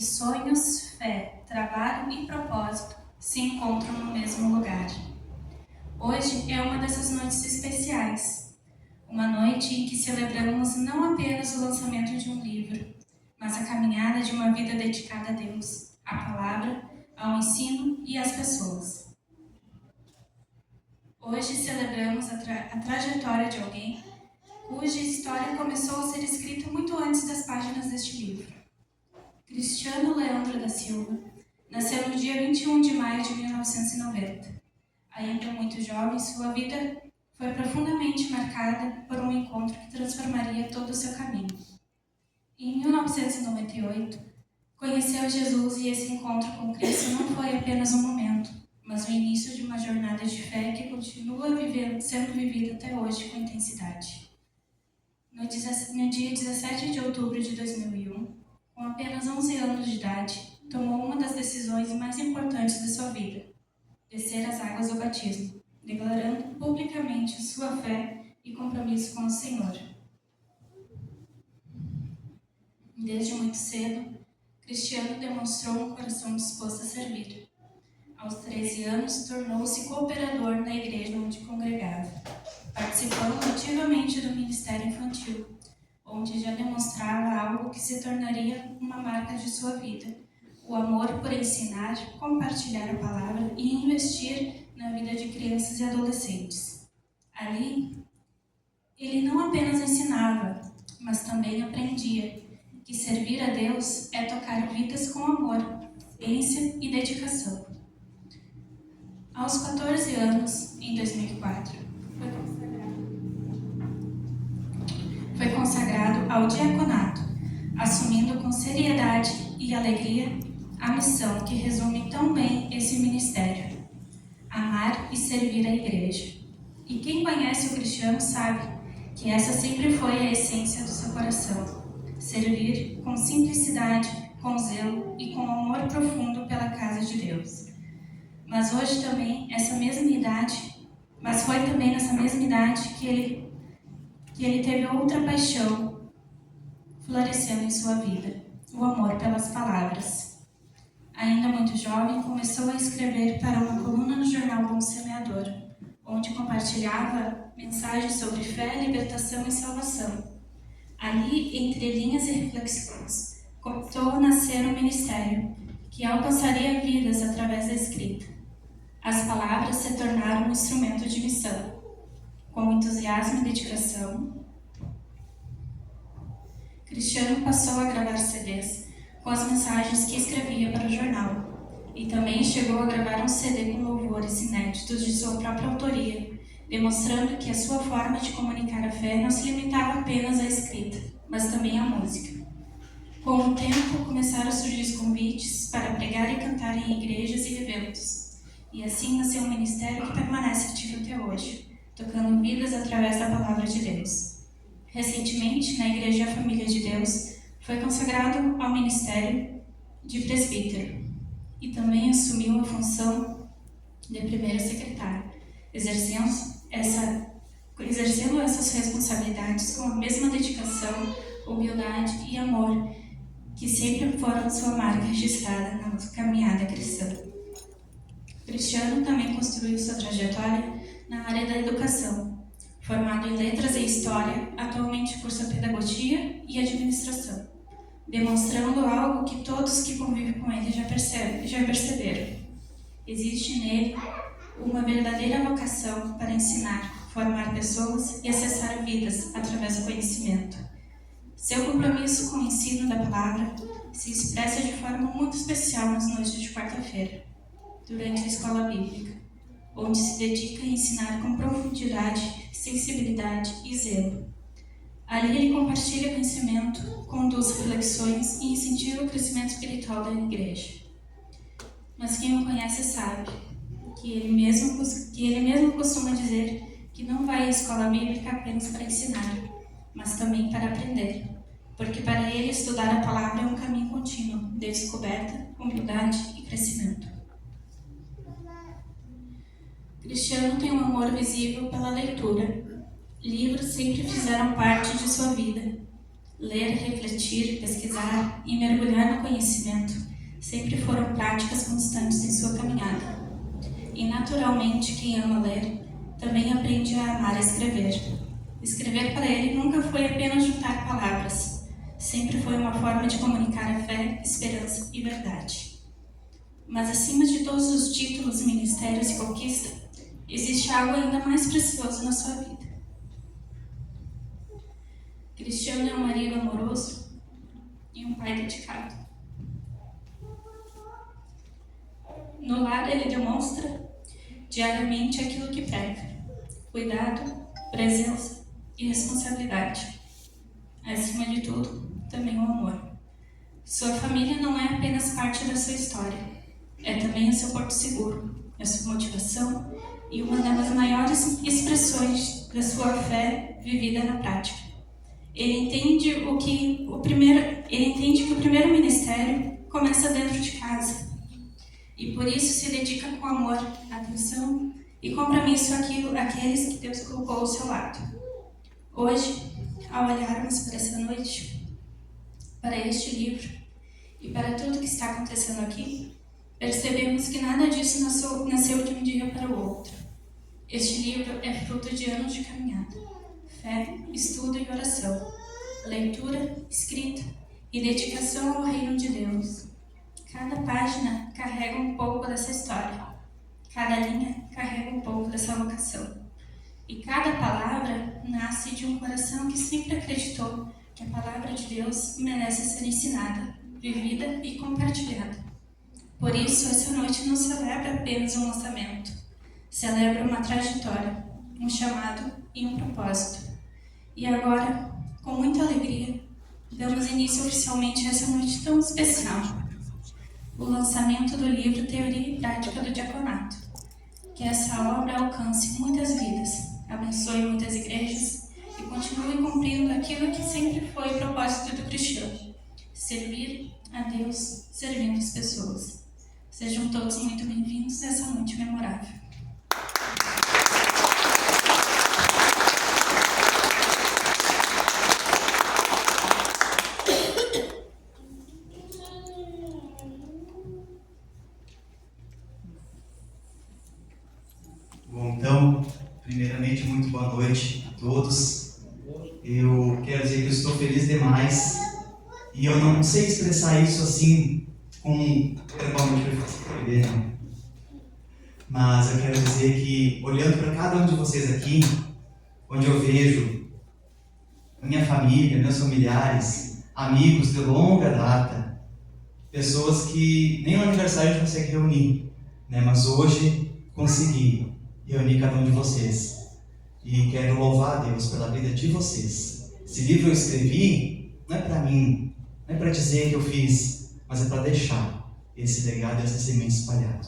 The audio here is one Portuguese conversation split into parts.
Sonhos, fé, trabalho e propósito se encontram no mesmo lugar. Hoje é uma dessas noites especiais, uma noite em que celebramos não apenas o lançamento de um livro, mas a caminhada de uma vida dedicada a Deus, à palavra, ao ensino e às pessoas. Hoje celebramos a trajetória de alguém cuja história começou a ser escrita muito antes das páginas deste livro. Cristiano Leandro da Silva nasceu no dia 21 de maio de 1990. Ainda muito jovem, sua vida foi profundamente marcada por um encontro que transformaria todo o seu caminho. Em 1998, conheceu Jesus e esse encontro com Cristo não foi apenas um momento, mas o início de uma jornada de fé que continua sendo vivida até hoje com intensidade. No dia 17 de outubro de 2001, com apenas 11 anos de idade, tomou uma das decisões mais importantes de sua vida: descer as águas do batismo, declarando publicamente sua fé e compromisso com o Senhor. Desde muito cedo, Cristiano demonstrou um coração disposto a servir. Aos 13 anos, tornou-se cooperador na igreja onde congregava, participando ativamente do ministério infantil, onde já demonstrava algo que se tornaria uma marca de sua vida: o amor por ensinar, compartilhar a palavra e investir na vida de crianças e adolescentes. Ali, ele não apenas ensinava, mas também aprendia que servir a Deus é tocar vidas com amor, ciência e dedicação. Aos 14 anos, em 2004, foi consagrado ao diaconato, assumindo com seriedade e alegria a missão que resume tão bem esse ministério: amar e servir a igreja. E quem conhece o Cristiano sabe que essa sempre foi a essência do seu coração: servir com simplicidade, com zelo e com amor profundo pela casa de Deus. Mas hoje também, foi também nessa mesma idade que ele teve outra paixão florescendo em sua vida: o amor pelas palavras. Ainda muito jovem, começou a escrever para uma coluna no jornal Bom Semeador, onde compartilhava mensagens sobre fé, libertação e salvação. Ali, entre linhas e reflexões, começou a nascer um ministério que alcançaria vidas através da escrita. As palavras se tornaram um instrumento de missão. Com entusiasmo e dedicação, Cristiano passou a gravar CDs com as mensagens que escrevia para o jornal, e também chegou a gravar um CD com louvores inéditos de sua própria autoria, demonstrando que a sua forma de comunicar a fé não se limitava apenas à escrita, mas também à música. Com o tempo, começaram a surgir convites para pregar e cantar em igrejas e eventos, e assim nasceu um ministério que permanece ativo até hoje, tocando vidas através da palavra de Deus. Recentemente, na Igreja Família de Deus, foi consagrado ao ministério de presbítero e também assumiu a função de primeira secretária, exercendo essas responsabilidades com a mesma dedicação, humildade e amor que sempre foram sua marca registrada na caminhada cristã. Cristiano também construiu sua trajetória na área da educação. Formado em Letras e História, atualmente cursa Pedagogia e Administração, demonstrando algo que todos que convivem com ele já perceberam. Existe nele uma verdadeira vocação para ensinar, formar pessoas e acessar vidas através do conhecimento. Seu compromisso com o ensino da palavra se expressa de forma muito especial nas noites de quarta-feira, durante a escola bíblica, onde se dedica a ensinar com profundidade, sensibilidade e zelo. Ali ele compartilha conhecimento, conduz reflexões e incentiva o crescimento espiritual da igreja. Mas quem o conhece sabe que ele mesmo costuma dizer que não vai à escola bíblica apenas para ensinar, mas também para aprender, porque para ele estudar a palavra é um caminho contínuo de descoberta, humildade e crescimento. Cristiano tem um amor visível pela leitura. Livros sempre fizeram parte de sua vida. Ler, refletir, pesquisar e mergulhar no conhecimento sempre foram práticas constantes em sua caminhada. E naturalmente quem ama ler também aprende a amar escrever. Escrever para ele nunca foi apenas juntar palavras, sempre foi uma forma de comunicar a fé, esperança e verdade. Mas acima de todos os títulos, ministérios e conquista, existe algo ainda mais precioso na sua vida. Cristiano é um marido amoroso e um pai dedicado. No lar ele demonstra diariamente aquilo que prega: cuidado, presença e responsabilidade. Acima de tudo, também o amor. Sua família não é apenas parte da sua história, é também o seu porto seguro, a sua motivação e uma das maiores expressões da sua fé vivida na prática. Ele entende que o primeiro ministério começa dentro de casa e por isso se dedica com amor, atenção e compromisso àqueles que Deus colocou ao seu lado. Hoje, ao olharmos para essa noite, para este livro e para tudo que está acontecendo aqui, percebemos que nada disso nasceu de um dia para o outro. Este livro é fruto de anos de caminhada, fé, estudo e oração, leitura, escrita e dedicação ao reino de Deus. Cada página carrega um pouco dessa história, cada linha carrega um pouco dessa vocação. E cada palavra nasce de um coração que sempre acreditou que a palavra de Deus merece ser ensinada, vivida e compartilhada. Por isso, essa noite não celebra apenas um lançamento, celebra uma trajetória, um chamado e um propósito. E agora, com muita alegria, damos início oficialmente a essa noite tão especial, o lançamento do livro Teoria e Prática do Diaconato. Que essa obra alcance muitas vidas, abençoe muitas igrejas e continue cumprindo aquilo que sempre foi o propósito do cristão: servir a Deus servindo as pessoas. Sejam todos muito bem-vindos nessa noite memorável. Bom, então, primeiramente, muito boa noite a todos. Eu quero dizer que eu estou feliz demais e eu não sei expressar isso assim com verbalmente perfeito, não. Mas eu quero dizer que, olhando para cada um de vocês aqui, onde eu vejo minha família, meus familiares, amigos de longa data, pessoas que nem no aniversário a gente consegue reunir, né? Mas hoje consegui reunir cada um de vocês. E quero louvar a Deus pela vida de vocês. Esse livro eu escrevi, não é para mim, não é para dizer que eu fiz, mas é para deixar esse legado, essa semente espalhada.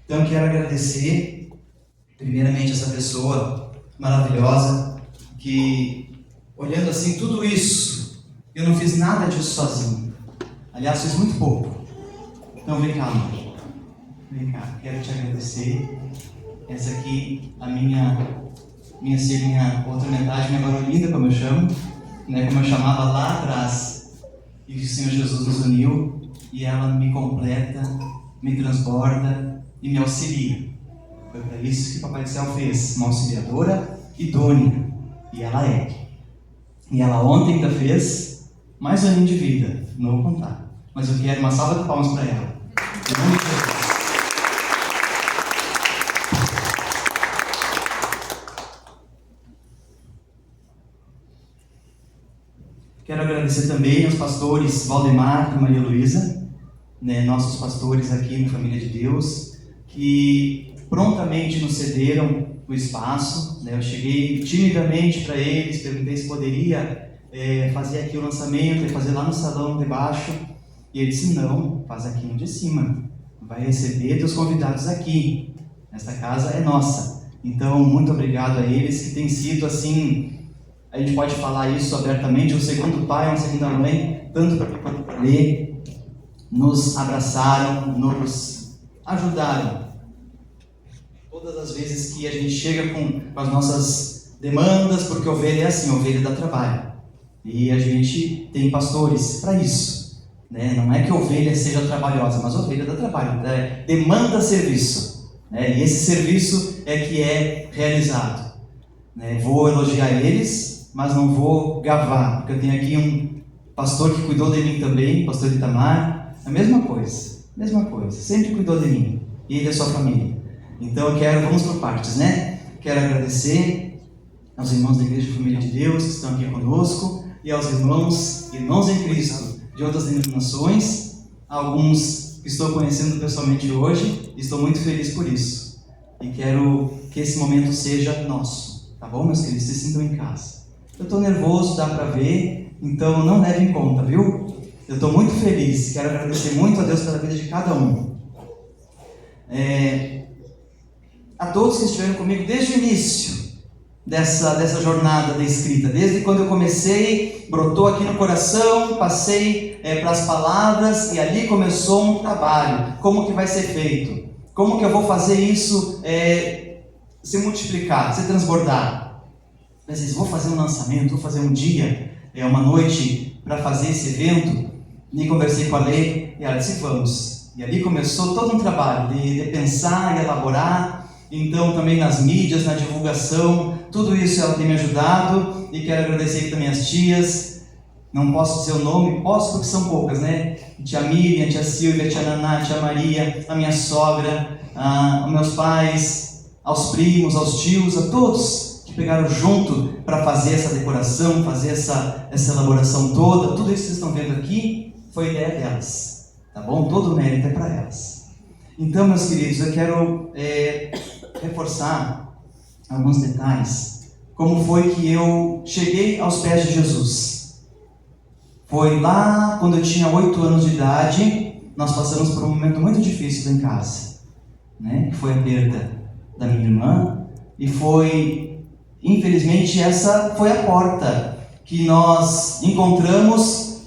Então eu quero agradecer, primeiramente, essa pessoa maravilhosa, que, olhando assim tudo isso, eu não fiz nada disso sozinho. Aliás, fiz muito pouco. Então vem cá, amor. Vem cá, quero te agradecer. Essa aqui, a minha outra metade, minha Barolinda, como eu chamo, né, como eu chamava lá atrás. E o Senhor Jesus nos uniu e ela me completa, me transborda e me auxilia. Foi para isso que o Papai do Céu fez, uma auxiliadora idônea. E ela é. E ela ontem ainda fez mais um aninho de vida, não vou contar. Mas eu quero uma salva de palmas para ela. Em nome de Jesus. Quero agradecer também aos pastores Valdemar e Maria Luísa, né, nossos pastores aqui no Família de Deus, que prontamente nos cederam o espaço. Né? Eu cheguei timidamente para eles, perguntei se poderia fazer aqui o lançamento e fazer lá no salão de baixo. E ele disse: não, faz aqui no de cima, vai receber teus convidados aqui, esta casa é nossa. Então, muito obrigado a eles, que tem sido assim... A gente pode falar isso abertamente, um segundo pai, uma segunda mãe, tanto para quanto para ler, nos abraçaram, nos ajudaram. Todas as vezes que a gente chega com as nossas demandas, porque ovelha é assim, ovelha dá trabalho. E a gente tem pastores para isso, né? Não é que ovelha seja trabalhosa, mas ovelha dá trabalho, demanda serviço, né? E esse serviço é que é realizado, né? Vou elogiar eles, mas não vou gavar, porque eu tenho aqui um pastor que cuidou de mim também, pastor Itamar, a mesma coisa, sempre cuidou de mim e da sua família. Então vamos por partes, né? Quero agradecer aos irmãos da Igreja Família de Deus que estão aqui conosco e aos irmãos em Cristo de outras denominações, alguns que estou conhecendo pessoalmente hoje, estou muito feliz por isso. E quero que esse momento seja nosso, tá bom, meus queridos? Se sintam em casa. Eu estou nervoso, dá para ver, então não leve em conta, viu? Eu estou muito feliz, quero agradecer muito a Deus pela vida de cada um. A todos que estiveram comigo desde o início dessa jornada da escrita, desde quando eu comecei, brotou aqui no coração, passei para as palavras e ali começou um trabalho. Como que vai ser feito? Como que eu vou fazer isso se multiplicar, se transbordar? Às vezes vou fazer um lançamento, vou fazer um dia, uma noite para fazer esse evento. E conversei com a Lê e ela disse vamos. E ali começou todo um trabalho de pensar e elaborar. Então também nas mídias, na divulgação, tudo isso ela tem me ajudado. E quero agradecer aqui também as tias. Não posso dizer o nome, posso porque são poucas, né? Tia Miriam, tia Silvia, tia Naná, tia Maria, a minha sogra, aos meus pais, aos primos, aos tios, a todos que pegaram junto para fazer essa decoração, fazer essa elaboração toda. Tudo isso que vocês estão vendo aqui foi ideia delas, tá bom? Todo o mérito é para elas. Então, meus queridos, eu quero reforçar alguns detalhes. Como foi que eu cheguei aos pés de Jesus? Foi lá quando eu tinha 8 anos de idade, nós passamos por um momento muito difícil em casa, né? Que foi a perda da minha irmã, e infelizmente, essa foi a porta que nós encontramos,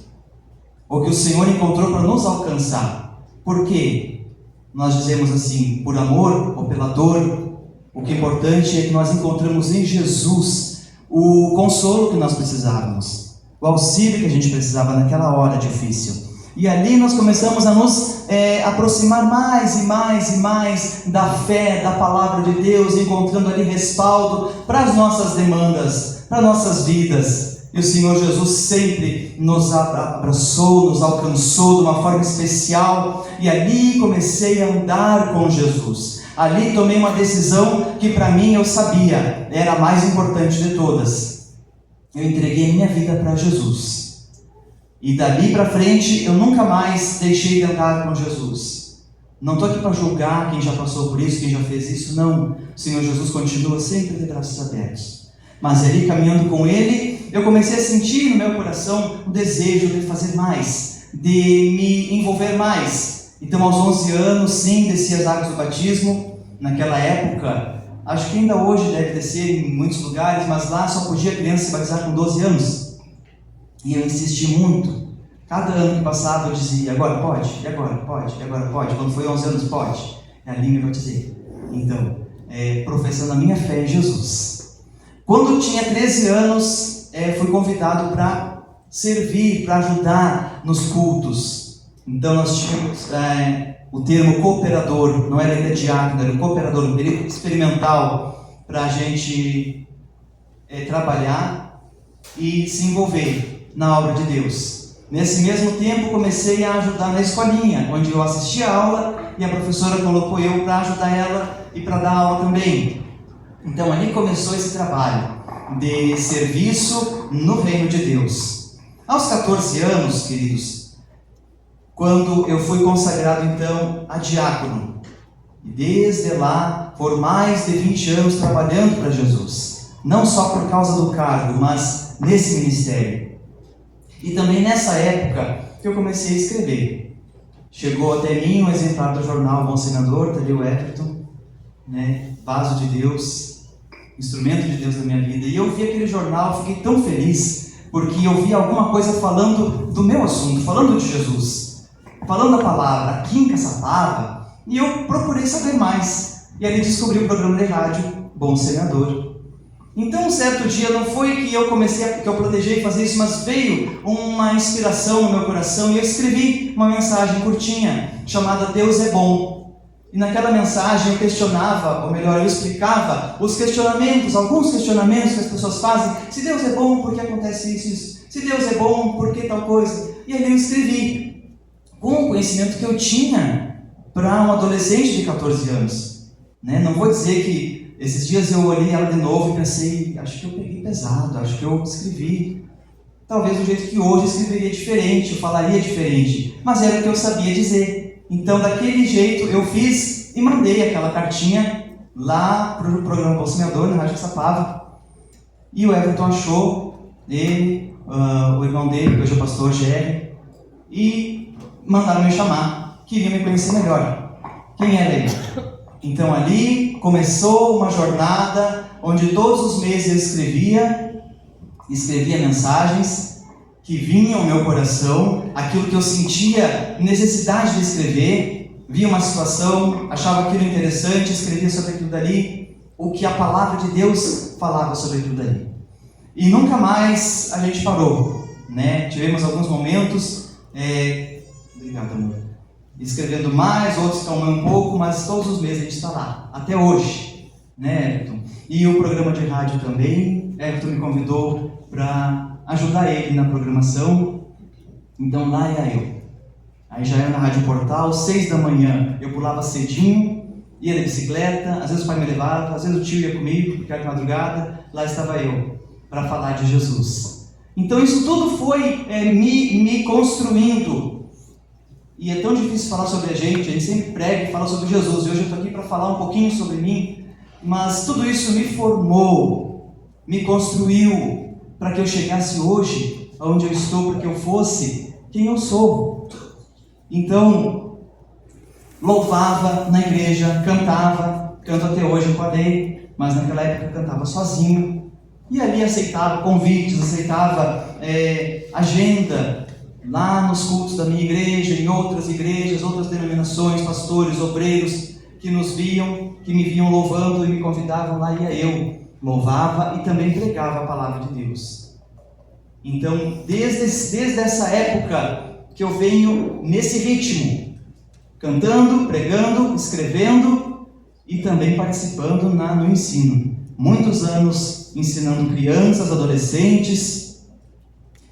ou que o Senhor encontrou para nos alcançar. Por quê? Nós dizemos assim, por amor ou pela dor, o que é importante é que nós encontramos em Jesus o consolo que nós precisávamos, o auxílio que a gente precisava naquela hora difícil. E ali nós começamos a nos aproximar mais e mais e mais da fé, da palavra de Deus, encontrando ali respaldo para as nossas demandas, para nossas vidas. E o Senhor Jesus sempre nos abraçou, nos alcançou de uma forma especial. E ali comecei a andar com Jesus. Ali tomei uma decisão que para mim eu sabia era a mais importante de todas. Eu entreguei a minha vida para Jesus. E dali para frente eu nunca mais deixei de andar com Jesus. Não estou aqui para julgar quem já passou por isso, quem já fez isso, não. O Senhor Jesus continua sempre de braços abertos. Mas ali caminhando com Ele, eu comecei a sentir no meu coração o desejo de fazer mais, de me envolver mais. Então aos 11 anos, sim, desci as águas do batismo. Naquela época, acho que ainda hoje deve descer em muitos lugares, mas lá só podia a criança se batizar com 12 anos. E eu insisti muito. Cada ano que passava eu dizia, agora pode, e agora pode, e agora pode. Quando foi 11 anos, pode. E ali me batizei. Então, professando a minha fé em Jesus. Quando eu tinha 13 anos, fui convidado para servir, para ajudar nos cultos. Então nós tínhamos o termo cooperador, não era ainda diácono, era o cooperador, um período experimental para a gente trabalhar e se envolver na obra de Deus. Nesse mesmo tempo comecei a ajudar na escolinha, onde eu assistia a aula e a professora colocou eu para ajudar ela e para dar aula também. Então ali começou esse trabalho de serviço no reino de Deus. Aos 14 anos, queridos, quando eu fui consagrado então a diácono, e desde lá foram mais de 20 anos trabalhando para Jesus, não só por causa do cargo, mas nesse ministério. E também nessa época que eu comecei a escrever. Chegou até mim um exemplar do jornal Bom Senador, está ali o Everton, né? Vaso de Deus, instrumento de Deus na minha vida. E eu vi aquele jornal, fiquei tão feliz, porque eu vi alguma coisa falando do meu assunto, falando de Jesus, falando a palavra, aqui em Caçapava, e eu procurei saber mais. E ali descobri o programa de rádio Bom Senador. Então, um certo dia, não foi que eu planejei fazer isso, mas veio uma inspiração no meu coração e eu escrevi uma mensagem curtinha, chamada Deus é Bom. E naquela mensagem eu questionava, ou melhor, eu explicava alguns questionamentos que as pessoas fazem. Se Deus é bom, por que acontece isso? Se Deus é bom, por que tal coisa? E ali eu escrevi, com o conhecimento que eu tinha para um adolescente de 14 anos. Não vou dizer que esses dias eu olhei ela de novo e pensei, acho que eu peguei pesado, acho que eu escrevi talvez do jeito que hoje eu escreveria diferente, eu falaria diferente, mas era o que eu sabia dizer. Então, daquele jeito eu fiz e mandei aquela cartinha lá para o programa Pulso Semeador, na Rádio Sapava. E o Everton achou, ele, o irmão dele, que hoje é o pastor Jerry, e mandaram me chamar, queriam me conhecer melhor. Quem era ele? Então ali começou uma jornada onde todos os meses eu escrevia mensagens que vinham ao meu coração, aquilo que eu sentia necessidade de escrever, via uma situação, achava aquilo interessante, escrevia sobre aquilo dali, o que a palavra de Deus falava sobre aquilo dali. E nunca mais a gente parou, Tivemos alguns momentos, obrigado, amor, escrevendo mais, outros calmando um pouco, mas todos os meses a gente está lá, até hoje, Everton? E o programa de rádio também, Everton me convidou para ajudar ele na programação, então lá ia eu. Aí já era na Rádio Portal, 6 da manhã, eu pulava cedinho, ia de bicicleta, às vezes o pai me levava, às vezes o tio ia comigo, porque era de madrugada, lá estava eu, para falar de Jesus. Então isso tudo foi me construindo. E é tão difícil falar sobre a gente sempre prega e fala sobre Jesus, e hoje eu estou aqui para falar um pouquinho sobre mim, mas tudo isso me formou, me construiu, para que eu chegasse hoje, onde eu estou, para que eu fosse quem eu sou. Então, louvava na igreja, canto até hoje, eu parei, mas naquela época eu cantava sozinho, e ali aceitava convites, aceitava agenda, lá nos cultos da minha igreja, em outras igrejas, outras denominações, pastores, obreiros que me viam louvando e me convidavam, lá ia eu, louvava e também pregava a palavra de Deus. Então, desde essa época que eu venho nesse ritmo, cantando, pregando, escrevendo e também participando no ensino. Muitos anos ensinando crianças, adolescentes.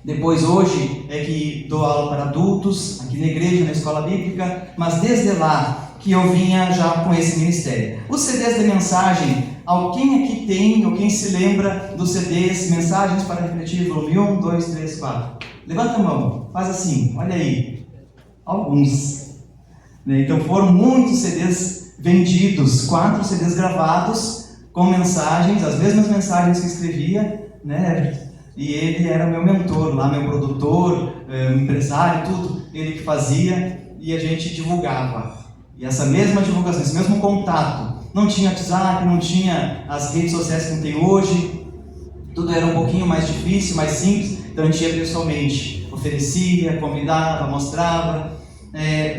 Depois, hoje, é que dou aula para adultos, aqui na igreja, na escola bíblica, mas desde lá que eu vinha já com esse ministério. Os CDs de mensagem, alguém aqui tem, ou quem se lembra dos CDs, Mensagens para Refletir, volume 1, 2, 3, 4? Levanta a mão, faz assim, olha aí. Alguns. Então foram muitos CDs vendidos, 4 CDs gravados, com mensagens, as mesmas mensagens que escrevia, E ele era meu mentor lá, meu produtor, empresário, tudo, ele que fazia, e a gente divulgava. E essa mesma divulgação, esse mesmo contato, não tinha WhatsApp, não tinha as redes sociais que não tem hoje, tudo era um pouquinho mais difícil, mais simples, então a gente ia pessoalmente, oferecia, convidava, mostrava.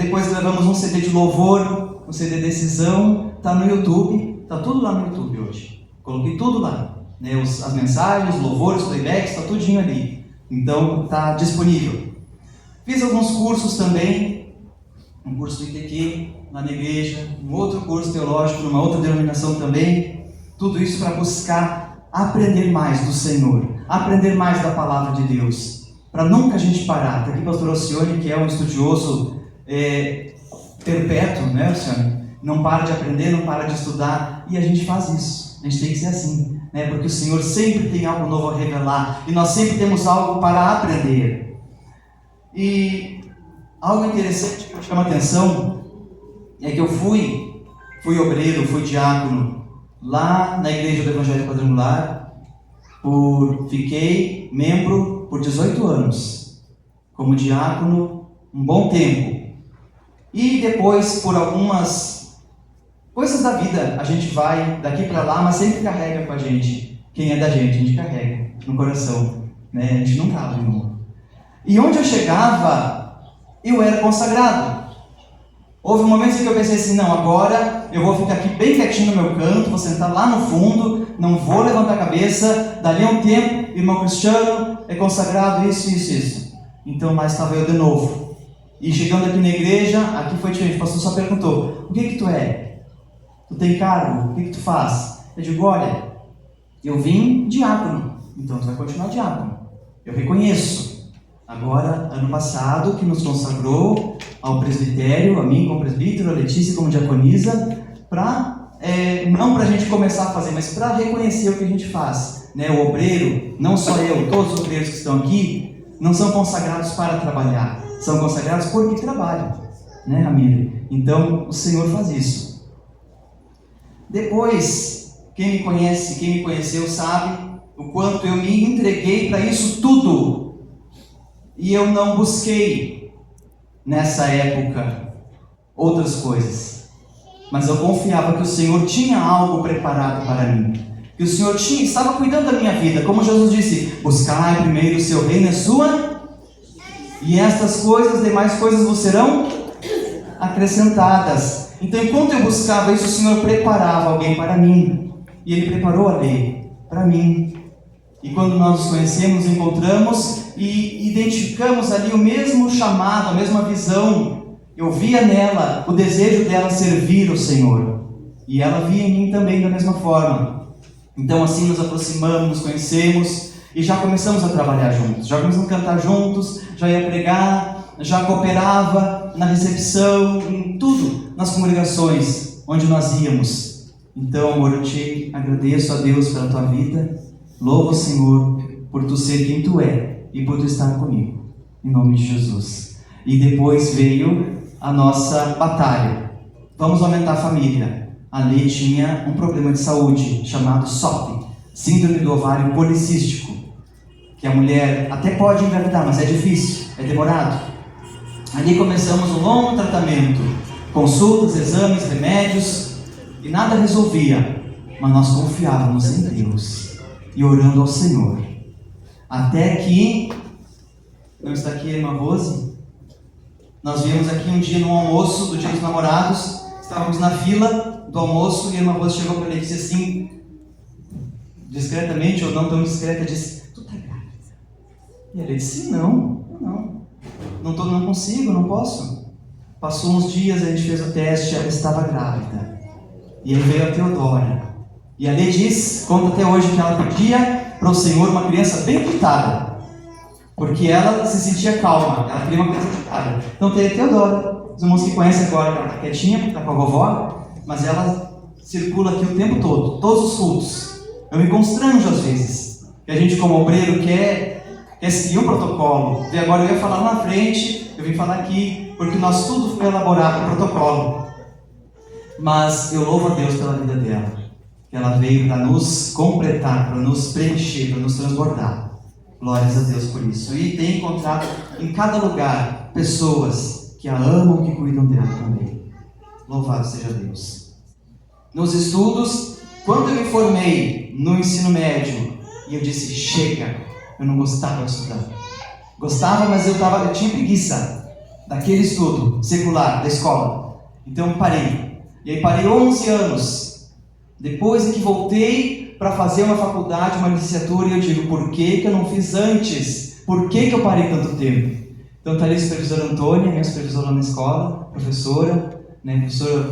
Depois levamos um CD de louvor, um CD Decisão, está no YouTube, está tudo lá no YouTube hoje, coloquei tudo lá. As mensagens, os louvores, os playbacks, está tudinho ali. Então, está disponível. Fiz alguns cursos também, um curso do ITQ, lá na igreja, um outro curso teológico, numa outra denominação também. Tudo isso para buscar aprender mais do Senhor, aprender mais da Palavra de Deus, para nunca a gente parar. Está aqui o pastor Alcione, que é um estudioso perpétuo, Alcione? Não para de aprender, não para de estudar, e a gente faz isso. A gente tem que ser assim. Porque o Senhor sempre tem algo novo a revelar, e nós sempre temos algo para aprender. E algo interessante que me chama a atenção é que eu fui obreiro, fui diácono lá na igreja do Evangelho Quadrangular, fiquei membro por 18 anos, como diácono um bom tempo, e depois por algumas coisas da vida, a gente vai daqui para lá, mas sempre carrega com a gente. Quem é da gente, a gente carrega no coração. A gente nunca abre mão. E onde eu chegava, eu era consagrado. Houve momentos em que eu pensei assim, não, agora eu vou ficar aqui bem quietinho no meu canto, vou sentar lá no fundo, não vou levantar a cabeça, dali a um tempo, irmão Cristiano, é consagrado isso. Então lá estava eu de novo. E chegando aqui na igreja, aqui foi diferente, o pastor só perguntou, o que tu é? Tu tem cargo? O que tu faz? Eu digo, olha, eu vim diácono, então tu vai continuar diácono. Eu reconheço. Agora, ano passado, que nos consagrou ao presbitério, a mim como presbítero, a Letícia como diaconisa, não para a gente começar a fazer, mas para reconhecer o que a gente faz. Né? O obreiro, não só eu, todos os obreiros que estão aqui, não são consagrados para trabalhar, são consagrados porque trabalham, né, Ramiro? Então, o Senhor faz isso. Depois, quem me conhece, quem me conheceu sabe o quanto eu me entreguei para isso tudo. E eu não busquei, nessa época, outras coisas. Mas eu confiava que o Senhor tinha algo preparado para mim. Que o Senhor estava cuidando da minha vida. Como Jesus disse, buscai primeiro o seu reino e a sua, e estas coisas, demais coisas vos serão acrescentadas. Então, enquanto eu buscava isso, o Senhor preparava alguém para mim. E Ele preparou a lei para mim. E quando nós nos conhecemos, nos encontramos e identificamos ali o mesmo chamado, a mesma visão. Eu via nela o desejo dela servir o Senhor. E ela via em mim também da mesma forma. Então assim nos aproximamos, nos conhecemos e já começamos a trabalhar juntos. Já começamos a cantar juntos, já ia pregar, já cooperava na recepção, em tudo, nas congregações onde nós íamos. Então, amor, eu te agradeço a Deus pela tua vida. Louvo o Senhor por tu ser quem tu é e por tu estar comigo, em nome de Jesus. E depois veio a nossa batalha. Vamos aumentar a família. Ali tinha um problema de saúde chamado SOP, Síndrome do Ovário Policístico, que a mulher até pode engravidar, mas é difícil, é demorado. Ali começamos um longo tratamento, consultas, exames, remédios, e nada resolvia, mas nós confiávamos em Deus e orando ao Senhor. Até que, não está aqui a irmã Rose? Nós viemos aqui um dia no almoço do Dia dos Namorados, estávamos na fila do almoço e a irmã Rose chegou para ele e disse assim, discretamente ou não tão discreta, disse, tu está grávida? E ele disse, não consigo, não posso. Passou uns dias, a gente fez o teste, ela estava grávida. E aí veio a Teodora. E a Lê diz, conta até hoje que ela pedia para o Senhor uma criança bem agitada, porque ela se sentia calma, ela queria uma criança agitada. Então tem a Teodora, os irmãos que conhecem agora, ela está quietinha, está com a vovó, mas ela circula aqui o tempo todo, todos os cultos. Eu me constranjo às vezes, que a gente como obreiro quer seguir um protocolo, e agora eu ia falar lá na frente, eu vim falar aqui, porque nós tudo foi elaborado no protocolo. Mas eu louvo a Deus pela vida dela. Ela veio para nos completar, para nos preencher, para nos transbordar. Glórias a Deus por isso. E tem encontrado em cada lugar pessoas que a amam, que cuidam dela também. Louvado seja Deus. Nos estudos, quando eu me formei no ensino médio, e eu disse, chega, eu não gostava de estudar. Gostava, mas eu tinha preguiça daquele estudo secular, da escola. Então eu parei. E aí parei 11 anos. Depois que voltei para fazer uma faculdade, uma licenciatura, e eu digo, por que eu não fiz antes? Por que eu parei tanto tempo? Então está ali a supervisora Antônia, minha supervisora lá na escola, professora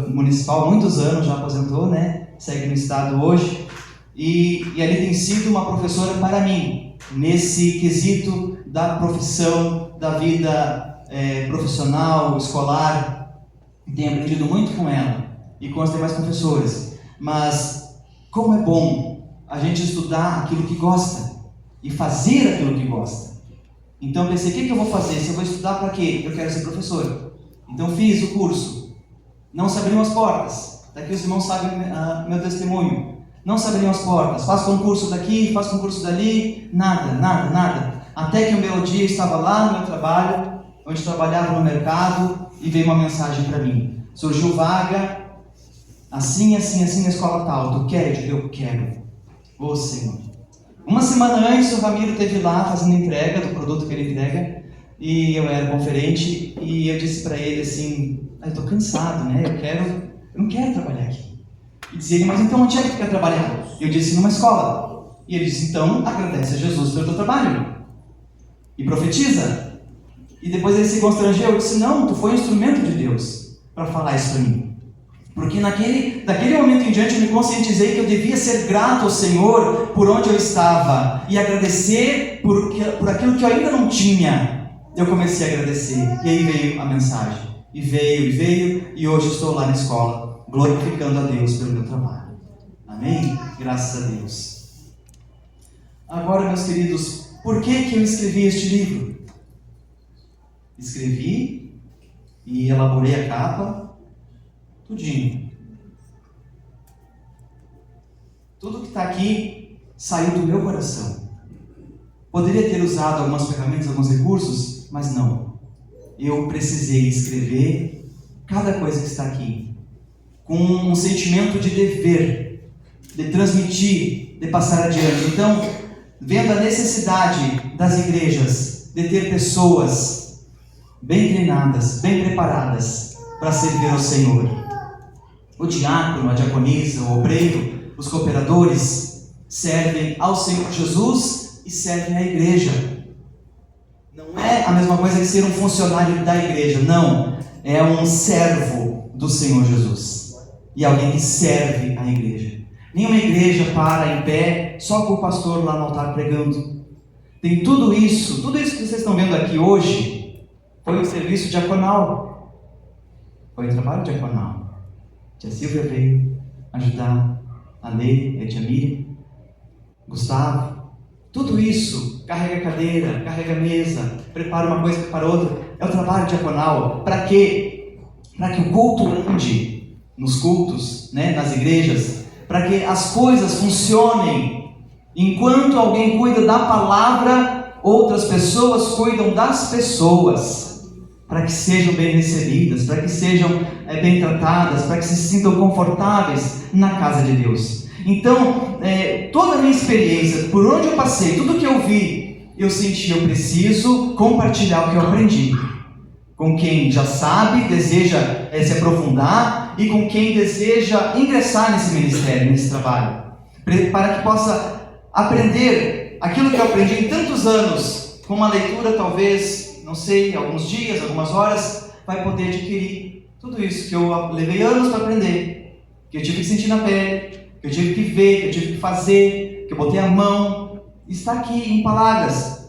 municipal, muitos anos, já aposentou, né? Segue no estado hoje. E ali tem sido uma professora para mim, nesse quesito da profissão, da vida profissional, escolar. Tenho aprendido muito com ela e com as demais professoras. Mas como é bom a gente estudar aquilo que gosta e fazer aquilo que gosta. Então eu pensei, o que eu vou fazer? Se eu vou estudar para quê? Eu quero ser professor. Então fiz o curso. Não se abriam as portas. Daqui os irmãos sabem meu testemunho. Não se abriam as portas. Faço concurso daqui, faço concurso dali. Nada. Até que um belo dia eu estava lá no meu trabalho, onde trabalhava no mercado, e veio uma mensagem para mim. Surgiu vaga. Assim na escola tal, tu quer? Eu quero. Ô Senhor. Uma semana antes o Ramiro esteve lá fazendo entrega do produto que ele entrega, e eu era conferente, e eu disse para ele assim, eu estou cansado, né? Eu não quero trabalhar aqui. E dizia ele, mas então onde é que tu quer trabalhar? Eu disse, numa escola. E ele disse, então agradece a Jesus pelo teu trabalho. E profetiza. E depois ele se constrangeu. Eu disse, não, tu foi um instrumento de Deus para falar isso para mim. Porque daquele momento em diante eu me conscientizei que eu devia ser grato ao Senhor por onde eu estava. E agradecer por aquilo que eu ainda não tinha. Eu comecei a agradecer. E aí veio a mensagem. E veio, e hoje estou lá na escola, glorificando a Deus pelo meu trabalho. Amém? Graças a Deus. Agora, meus queridos, por que eu escrevi este livro? Escrevi e elaborei a capa, tudinho. Tudo que está aqui saiu do meu coração. Poderia ter usado algumas ferramentas, alguns recursos, mas não. Eu precisei escrever cada coisa que está aqui com um sentimento de dever, de transmitir, de passar adiante. Então, vendo a necessidade das igrejas de ter pessoas bem treinadas, bem preparadas para servir ao Senhor. O diácono, a diaconisa, o obreiro, os cooperadores servem ao Senhor Jesus e servem à igreja. Não é a mesma coisa que ser um funcionário da igreja, não. É um servo do Senhor Jesus. E alguém que serve a igreja. Nenhuma igreja para em pé só com o pastor lá no altar pregando. Tem tudo isso que vocês estão vendo aqui hoje, foi um serviço diaconal. Foi um trabalho diaconal. Tia Silvia veio ajudar a Lei, a tia Miriam, Gustavo. Tudo isso, carrega cadeira, carrega mesa, prepara uma coisa, prepara outra. É o trabalho diaconal. Para quê? Para que o culto ande nos cultos, nas igrejas. Para que as coisas funcionem. Enquanto alguém cuida da palavra, outras pessoas cuidam das pessoas. Para que sejam bem recebidas, para que sejam bem tratadas, para que se sintam confortáveis na casa de Deus. Então, toda a minha experiência, por onde eu passei, tudo que eu vi, eu senti, eu preciso compartilhar o que eu aprendi. Com quem já sabe, deseja se aprofundar, e com quem deseja ingressar nesse ministério, nesse trabalho. Para que possa aprender aquilo que eu aprendi em tantos anos, com uma leitura talvez, não sei, alguns dias, algumas horas, vai poder adquirir tudo isso que eu levei anos para aprender, que eu tive que sentir na pele, que eu tive que ver, que eu tive que fazer, que eu botei a mão, está aqui em palavras.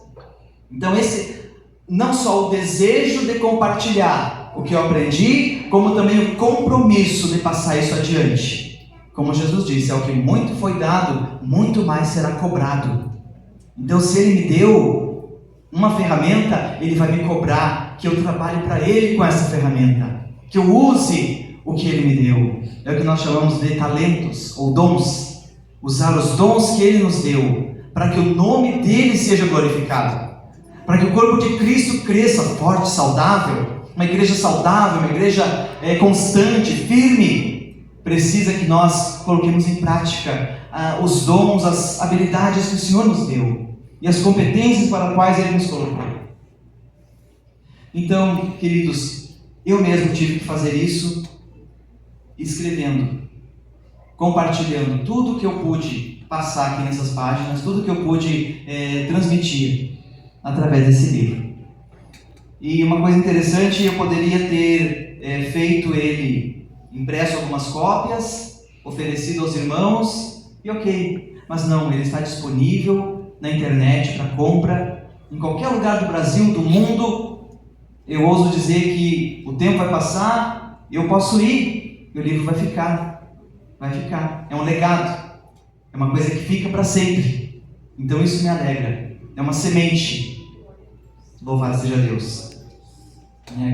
Então esse, não só o desejo de compartilhar o que eu aprendi, como também o compromisso de passar isso adiante. Como Jesus disse, ao que muito foi dado, muito mais será cobrado. Então se Ele me deu uma ferramenta, Ele vai me cobrar que eu trabalhe para Ele com essa ferramenta, que eu use o que Ele me deu. É o que nós chamamos de talentos ou dons. Usar os dons que Ele nos deu para que o nome dEle seja glorificado, para que o corpo de Cristo cresça forte, saudável. Uma igreja saudável, uma igreja constante, firme, precisa que nós coloquemos em prática os dons, as habilidades que o Senhor nos deu e as competências para as quais Ele nos colocou. Então, queridos, eu mesmo tive que fazer isso, escrevendo, compartilhando tudo que eu pude passar aqui nessas páginas, tudo que eu pude transmitir através desse livro. E uma coisa interessante, eu poderia ter feito ele, impresso algumas cópias, oferecido aos irmãos, e ok, mas não, ele está disponível na internet para compra, em qualquer lugar do Brasil, do mundo. Eu ouso dizer que o tempo vai passar, eu posso ir, e o livro vai ficar, é um legado, é uma coisa que fica para sempre. Então isso me alegra, é uma semente. Louvado seja Deus.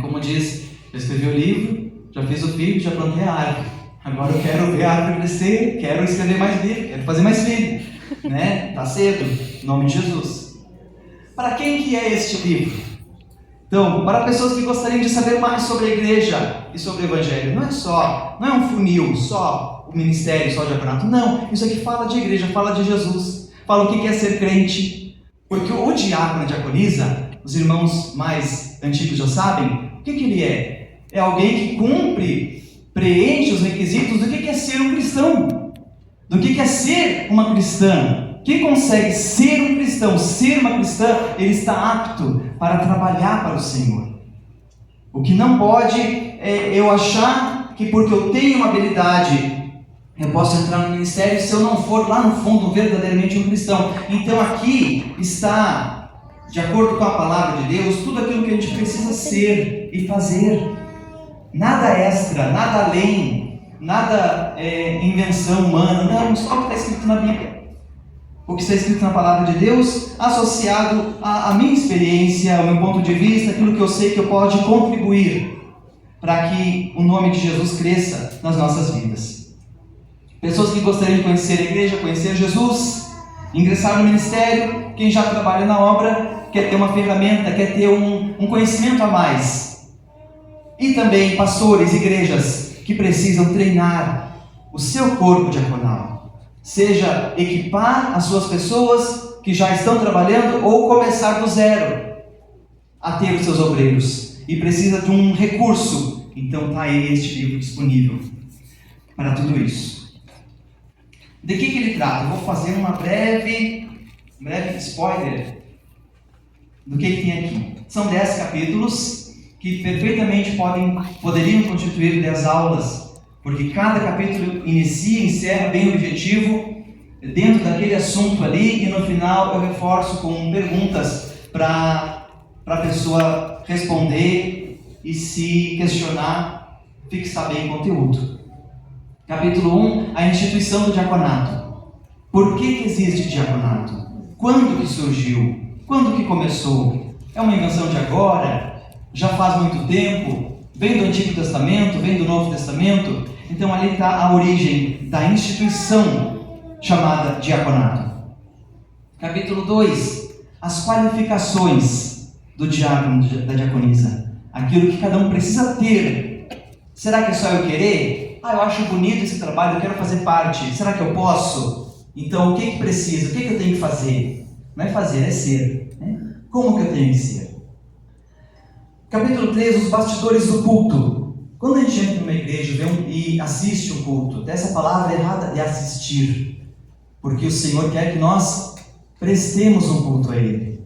Como diz, eu escrevi o livro, já fiz o filho, já plantei a árvore. Agora eu quero ver a árvore crescer, quero escrever mais livro, quero fazer mais filho. Tá cedo, em nome de Jesus. Para quem que é este livro? Então, para pessoas que gostariam de saber mais sobre a igreja e sobre o evangelho. Não é um funil, só o ministério, só o diaconato. Não, isso aqui fala de igreja, fala de Jesus. Fala o que é ser crente. Porque o diácono, a diaconisa, os irmãos mais antigos já sabem, o que ele é? É alguém que cumpre, preenche os requisitos do que é ser um cristão, do que é ser uma cristã. Quem consegue ser um cristão, ser uma cristã, ele está apto para trabalhar para o Senhor. O que não pode é eu achar que porque eu tenho uma habilidade, eu posso entrar no ministério se eu não for lá no fundo verdadeiramente um cristão. Então aqui está, de acordo com a palavra de Deus, tudo aquilo que a gente precisa ser e fazer. Nada extra, nada além, nada invenção humana, não, só o que está escrito na Bíblia. O que está escrito na palavra de Deus, associado à minha experiência, ao meu ponto de vista, aquilo que eu sei que eu posso contribuir para que o nome de Jesus cresça nas nossas vidas. Pessoas que gostariam de conhecer a igreja, conhecer Jesus, ingressar no ministério, quem já trabalha na obra, quer ter uma ferramenta, quer ter um conhecimento a mais. E também pastores, igrejas que precisam treinar o seu corpo diaconal. Seja equipar as suas pessoas que já estão trabalhando ou começar do zero a ter os seus obreiros. E precisa de um recurso. Então está aí este livro disponível para tudo isso. De que ele trata? Eu vou fazer uma breve spoiler do que tem aqui. São 10 capítulos que perfeitamente poderiam constituir 10 aulas, porque cada capítulo inicia e encerra bem o objetivo dentro daquele assunto ali, e no final eu reforço com perguntas para a pessoa responder e, se questionar, fixar bem o conteúdo. Capítulo 1, a instituição do diaconato. Por que existe diaconato? Quando que surgiu? Quando que começou? É uma invenção de agora? Já faz muito tempo? Vem do Antigo Testamento? Vem do Novo Testamento? Então ali está a origem da instituição chamada diaconato. Capítulo 2, as qualificações do diácono, da diaconisa. Aquilo que cada um precisa ter. Será que é só eu querer? Eu acho bonito esse trabalho, eu quero fazer parte. Será que eu posso? Então o que precisa? O que eu tenho que fazer? Não é fazer, é ser. Né? Como que eu tenho que ser? Capítulo 3, os bastidores do culto. Quando a gente entra numa igreja e assiste o culto, tem essa palavra errada de assistir, porque o Senhor quer que nós prestemos um culto a Ele.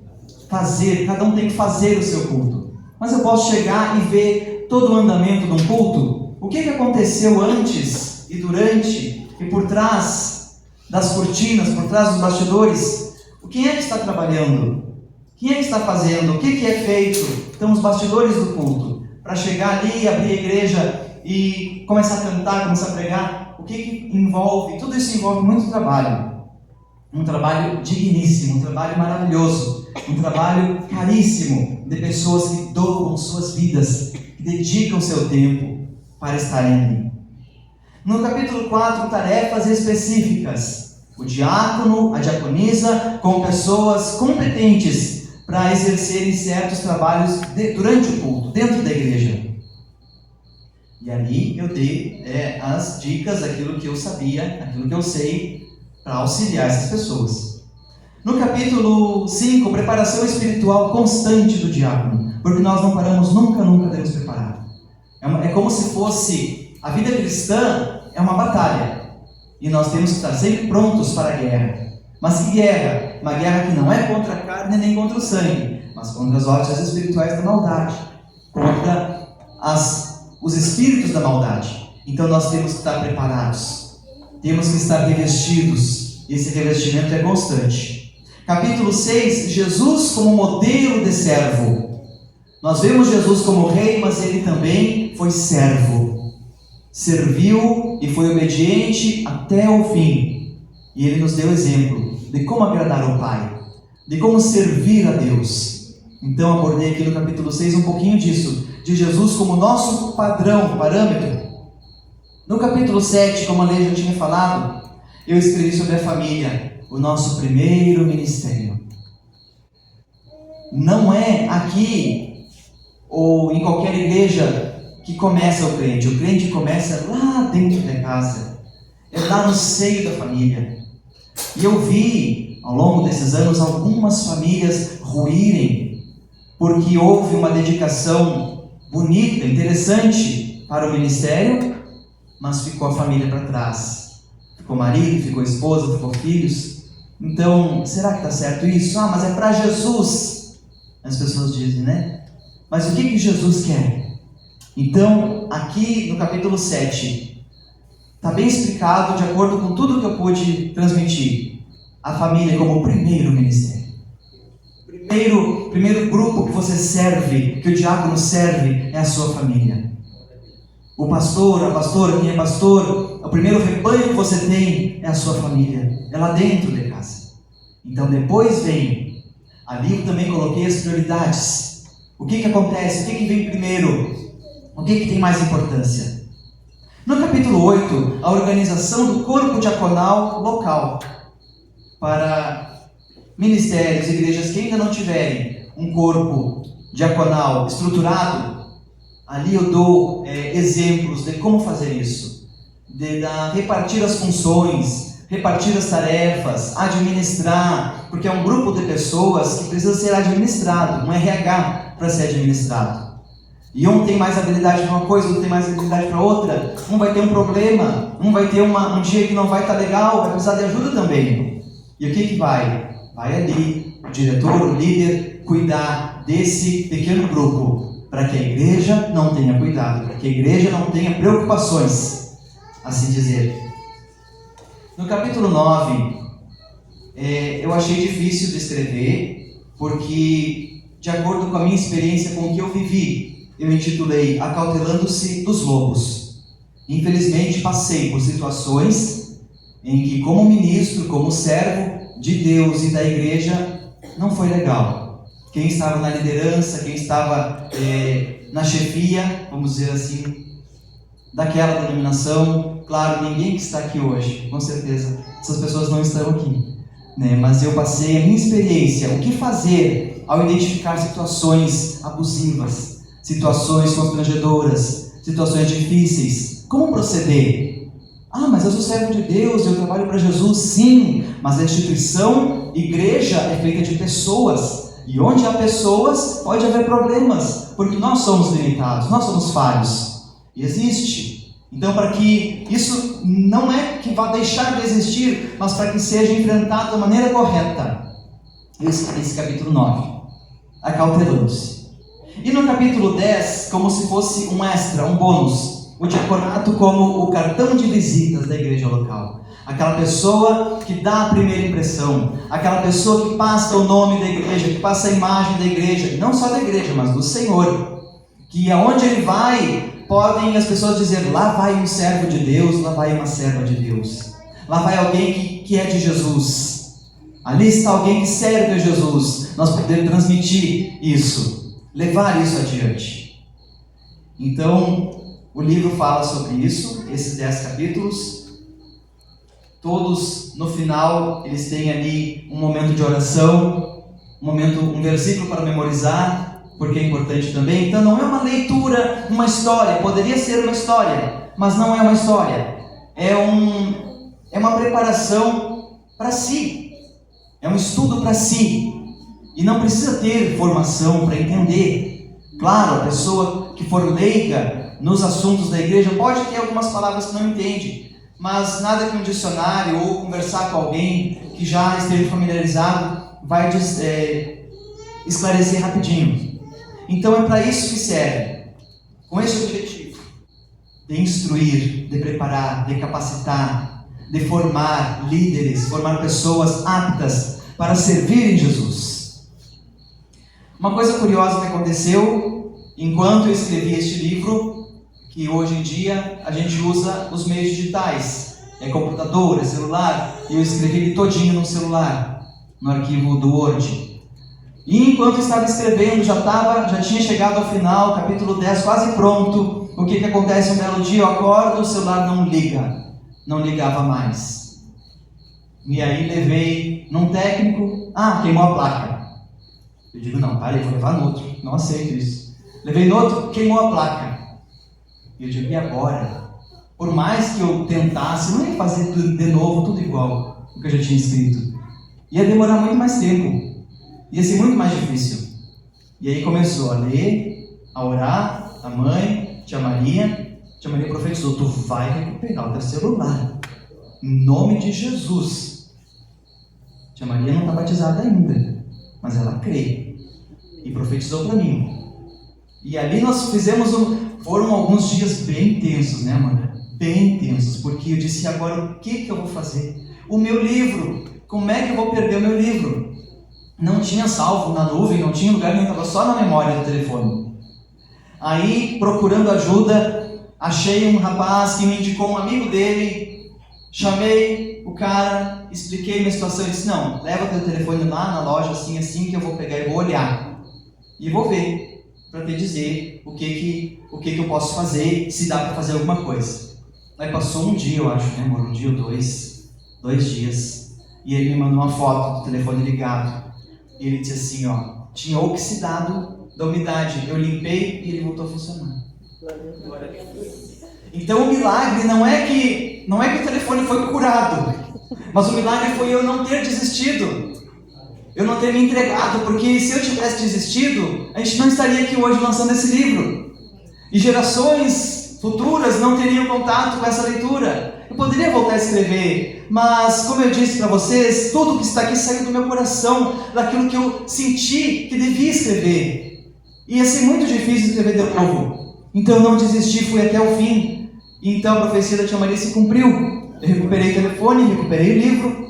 Fazer, cada um tem que fazer o seu culto. Mas eu posso chegar e ver todo o andamento de um culto, o que aconteceu antes e durante e por trás das cortinas, por trás dos bastidores. Quem é que está trabalhando? Quem é que está fazendo? O que é feito? Então, os bastidores do culto. Para chegar ali, abrir a igreja e começar a cantar, começar a pregar. O que envolve? Tudo isso envolve muito trabalho. Um trabalho digníssimo, um trabalho maravilhoso. Um trabalho caríssimo de pessoas que doam suas vidas, que dedicam seu tempo para estarem ali. No capítulo 4, tarefas específicas. O diácono, a diaconisa, com pessoas competentes para exercerem certos trabalhos durante o culto, dentro da igreja. E ali eu dei as dicas, aquilo que eu sabia, aquilo que eu sei, para auxiliar essas pessoas. No capítulo 5, preparação espiritual constante do diácono, porque nós não paramos nunca de nos preparar. É como se fosse, a vida cristã é uma batalha, e nós temos que estar sempre prontos para a guerra. Mas que guerra? Uma guerra que não é contra a carne nem contra o sangue, mas contra as hostes espirituais da maldade, contra os espíritos da maldade. Então nós temos que estar preparados, temos que estar revestidos, e esse revestimento é constante. Capítulo 6, Jesus como modelo de servo. Nós vemos Jesus como rei, mas ele também foi servo. Serviu e foi obediente até o fim. E ele nos deu exemplo de como agradar ao Pai, de como servir a Deus. Então abordei aqui no capítulo 6 um pouquinho disso, de Jesus como nosso padrão, parâmetro. No capítulo 7, como a Lei já tinha falado, eu escrevi sobre a família, o nosso primeiro ministério. Não é aqui ou em qualquer igreja que começa o crente começa lá dentro da casa, é lá no seio da família. E eu vi, ao longo desses anos, algumas famílias ruírem, porque houve uma dedicação bonita, interessante para o ministério, mas ficou a família para trás. Ficou marido, ficou esposa, ficou filhos. Então, será que está certo isso? Ah, mas é para Jesus. As pessoas dizem, né? Mas o que Jesus quer? Então, aqui no capítulo 7, está bem explicado, de acordo com tudo que eu pude transmitir, a família como o primeiro ministério. Primeiro grupo que você serve, que o diácono serve, é a sua família. O pastor, a pastora, quem é pastor, o primeiro rebanho que você tem é a sua família, é lá dentro de casa. Então depois vem, ali eu também coloquei as prioridades. O que acontece? O que vem primeiro? O que tem mais importância? No capítulo 8, a organização do corpo diaconal local para ministérios, igrejas que ainda não tiverem um corpo diaconal estruturado. Ali eu dou exemplos de como fazer isso, de repartir as funções, repartir as tarefas, administrar, porque é um grupo de pessoas que precisa ser administrado, um RH para ser administrado. E um tem mais habilidade para uma coisa, outro tem mais habilidade para outra. Um vai ter um problema, um vai ter um dia que não vai estar legal, vai precisar de ajuda também. E o que vai? Vai ali, o diretor, o líder, cuidar desse pequeno grupo, para que a igreja não tenha cuidado, para que a igreja não tenha preocupações, assim dizer. No capítulo 9, eu achei difícil de escrever, porque, de acordo com a minha experiência, com o que eu vivi, eu intitulei Acautelando-se dos Lobos. Infelizmente, passei por situações em que, como ministro, como servo de Deus e da igreja, não foi legal. Quem estava na liderança, quem estava na chefia, vamos dizer assim, daquela denominação, claro, ninguém que está aqui hoje, com certeza, essas pessoas não estão aqui, né? Mas eu passei a minha experiência, o que fazer ao identificar situações abusivas, situações constrangedoras, situações difíceis, como proceder? Ah, mas eu sou servo de Deus, eu trabalho para Jesus, sim, mas a instituição, igreja, é feita de pessoas, e onde há pessoas, pode haver problemas, porque nós somos limitados, nós somos falhos, e existe. Então, para que isso não é que vá deixar de existir, mas para que seja enfrentado da maneira correta. Esse capítulo 9, acautelando-se. E no capítulo 10, como se fosse um extra, um bônus, o diaconato como o cartão de visitas da igreja local. Aquela pessoa que dá a primeira impressão, aquela pessoa que passa o nome da igreja, que passa a imagem da igreja, não só da igreja, mas do Senhor, que aonde ele vai, podem as pessoas dizer, lá vai um servo de Deus, lá vai uma serva de Deus, lá vai alguém que é de Jesus, ali está alguém que serve a Jesus. Nós podemos transmitir isso, levar isso adiante. Então, o livro fala sobre isso, esses 10 capítulos. Todos, no final, eles têm ali um momento de oração, um versículo para memorizar, porque é importante também. Então não é uma leitura, uma história, poderia ser uma história, mas não é uma história. É uma preparação para si, é um estudo para si, e não precisa ter formação para entender. Claro, a pessoa que for leiga nos assuntos da igreja pode ter algumas palavras que não entende, mas nada que um dicionário ou conversar com alguém que já esteja familiarizado vai esclarecer rapidinho. Então é para isso que serve, com esse objetivo, de instruir, de preparar, de capacitar, de formar líderes, formar pessoas aptas para servir em Jesus. Uma coisa curiosa que aconteceu enquanto eu escrevi este livro, que hoje em dia a gente usa os meios digitais, é computador, é celular, e eu escrevi ele todinho no celular, no arquivo do Word. E enquanto eu estava escrevendo, já tinha chegado ao final, capítulo 10, quase pronto. O que acontece? Um belo dia eu acordo, o celular não liga, não ligava mais. E aí levei num técnico, queimou a placa. Eu digo, não, vou levar no outro, não aceito isso. Levei no outro, queimou a placa. E eu digo, e agora? Por mais que eu tentasse, não ia fazer tudo de novo, tudo igual o que eu já tinha escrito. Ia demorar muito mais tempo. Ia ser muito mais difícil. E aí começou a ler, a orar, a mãe, tia Maria profetizou: tu vai recuperar o teu celular, em nome de Jesus. Tia Maria não está batizada ainda, mas ela crê e profetizou para mim. E ali nós foram alguns dias bem intensos, né, mano? Bem intensos, porque eu disse: agora o que eu vou fazer? O meu livro, como é que eu vou perder o meu livro? Não tinha salvo na nuvem, não tinha lugar nenhum, estava só na memória do telefone. Aí, procurando ajuda, achei um rapaz que me indicou um amigo dele, chamei o cara, expliquei minha situação, ele disse: não, leva teu telefone lá na loja, assim, que eu vou pegar e vou olhar. E vou ver, para te dizer o que eu posso fazer, se dá para fazer alguma coisa. Aí passou um dia, eu acho, né, amor? Um dia ou dois dias. E ele me mandou uma foto do telefone ligado. E ele disse assim, ó, tinha oxidado da umidade. Eu limpei e ele voltou a funcionar. Então o milagre não é que o telefone foi curado, mas o milagre foi eu não ter desistido. Eu não ter me entregado, porque se eu tivesse desistido, a gente não estaria aqui hoje lançando esse livro. E gerações futuras não teriam contato com essa leitura. Eu poderia voltar a escrever, mas como eu disse para vocês, tudo que está aqui saiu do meu coração, daquilo que eu senti que devia escrever. Ia ser muito difícil escrever de novo. Então eu não desisti, fui até o fim. E então a profecia da tia Maria se cumpriu. Eu recuperei o telefone, recuperei o livro,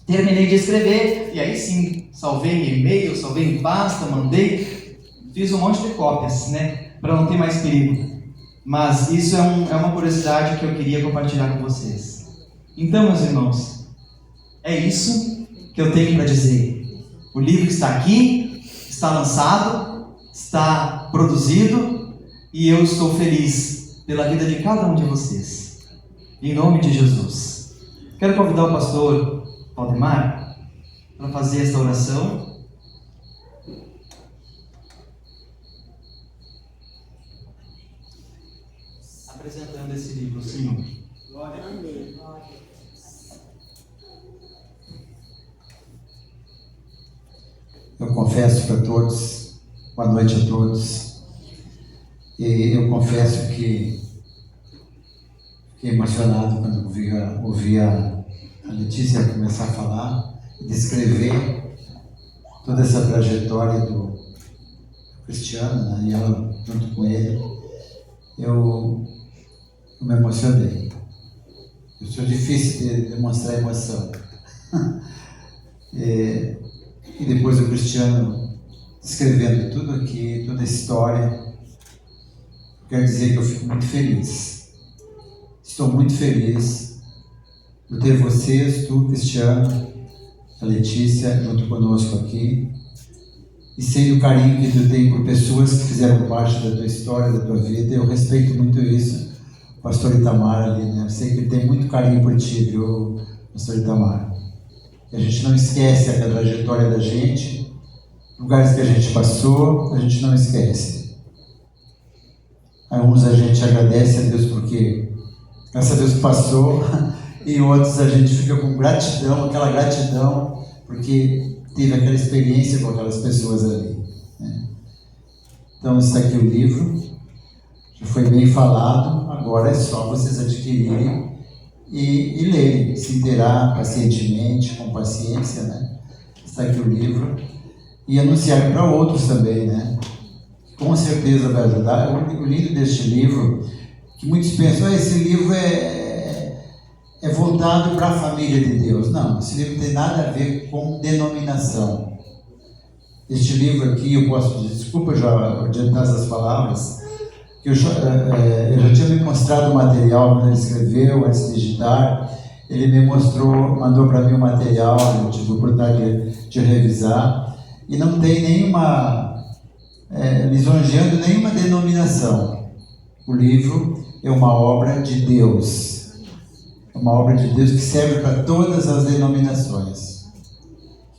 terminei de escrever, e aí sim, salvei em e-mail, salvei em pasta, mandei, fiz um monte de cópias, né, para não ter mais perigo. Mas isso é uma curiosidade que eu queria compartilhar com vocês. Então, meus irmãos, é isso que eu tenho para dizer. O livro está aqui, está lançado, está produzido, e eu estou feliz pela vida de cada um de vocês. Em nome de Jesus. Quero convidar o pastor Valdemar para fazer esta oração. Apresentando esse livro, Senhor. Glória a Deus. Eu confesso para todos, boa noite a todos, e eu confesso que fiquei emocionado quando ouvi a Letícia começar a falar e descrever toda essa trajetória do Cristiano, né, e ela junto com ele. Eu me emocionei. Eu sou difícil de demonstrar emoção. E depois o Cristiano descrevendo tudo aqui, toda a história, quero dizer que eu fico muito feliz. Estou muito feliz por ter vocês, tu, Cristiano, a Letícia, junto conosco aqui, e sei o carinho que tu tem por pessoas que fizeram parte da tua história, da tua vida. Eu respeito muito isso. O pastor Itamar ali, né? Eu sei que ele tem muito carinho por ti, viu, pastor Itamar? E a gente não esquece a trajetória da gente, lugares que a gente passou, a gente não esquece. Alguns a gente agradece a Deus porque, graças a Deus, passou, e outros a gente fica com gratidão, aquela gratidão, porque teve aquela experiência com aquelas pessoas ali, né? Então está aqui o livro, já foi bem falado, agora é só vocês adquirirem e lerem, se inteirar pacientemente, com paciência, né? Está aqui o livro, e anunciar para outros também, né? Com certeza vai ajudar. O lindo deste livro, que muitos pensam, esse livro é voltado para a família de Deus. Não, esse livro não tem nada a ver com denominação. Este livro aqui, eu posso dizer, desculpa já adiantar essas palavras, que eu já tinha me mostrado o material quando ele escreveu, antes de digitar. Ele me mostrou, mandou para mim o material, eu tive a oportunidade de revisar, e não tem nenhuma, lisonjeando nenhuma denominação. O livro é uma obra de Deus. É uma obra de Deus que serve para todas as denominações.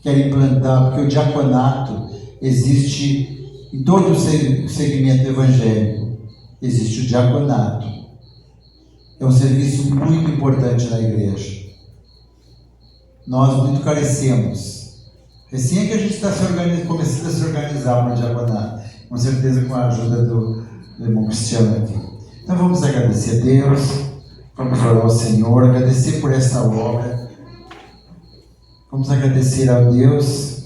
Quer implantar, porque o diaconato existe em todo o segmento evangélico. Existe o diaconato. É um serviço muito importante na igreja. Nós muito carecemos. Assim é que a gente está começando a se organizar para o diaconato. Com certeza com a ajuda do do irmão Cristiano aqui. Então vamos agradecer a Deus, vamos orar ao Senhor, agradecer por esta obra, vamos agradecer a Deus.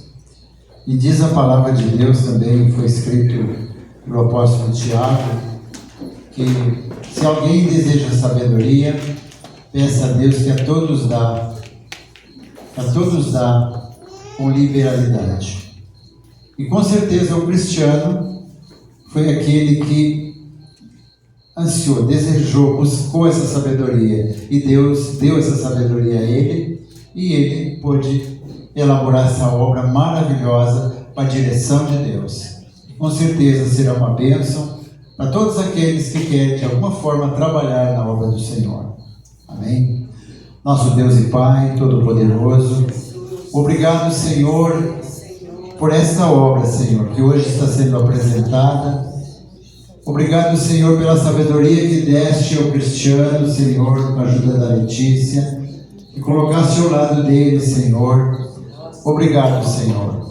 E diz a palavra de Deus também, foi escrito pelo apóstolo Tiago, que se alguém deseja sabedoria, peça a Deus que a todos dá com liberalidade. E com certeza o cristiano foi aquele que ansiou, desejou, buscou essa sabedoria, e Deus deu essa sabedoria a ele, e ele pôde elaborar essa obra maravilhosa com a direção de Deus. Com certeza será uma bênção para todos aqueles que querem de alguma forma trabalhar na obra do Senhor. Amém? Nosso Deus e Pai Todo-Poderoso, obrigado, Senhor, por esta obra, Senhor, que hoje está sendo apresentada. Obrigado, Senhor, pela sabedoria que deste ao Cristiano, Senhor, com a ajuda da Letícia, e colocaste ao lado dele, Senhor. Obrigado, Senhor,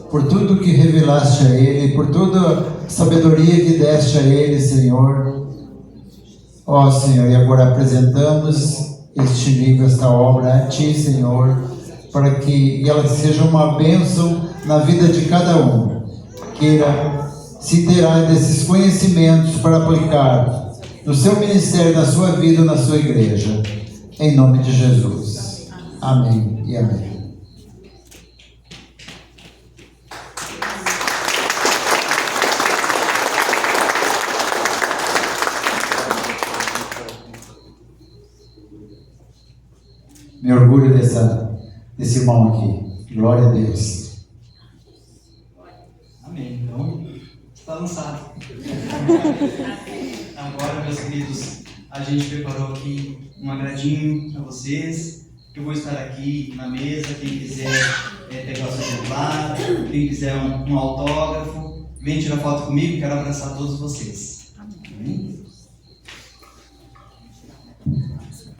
por tudo que revelaste a ele, por toda a sabedoria que deste a ele, Senhor. Ó, Senhor, e agora apresentamos este livro, esta obra a Ti, Senhor, para que ela seja uma bênção na vida de cada um. Queira se inteirar desses conhecimentos para aplicar no seu ministério, na sua vida, na sua igreja. Em nome de Jesus. Amém e amém. Me orgulho desse irmão aqui. Glória a Deus. Amém. Então, está lançado. Agora, meus queridos, a gente preparou aqui um agradinho para vocês. Eu vou estar aqui na mesa. Quem quiser pegar o seu celular, quem quiser um autógrafo, vem tirar foto comigo. Quero abraçar todos vocês. Amém.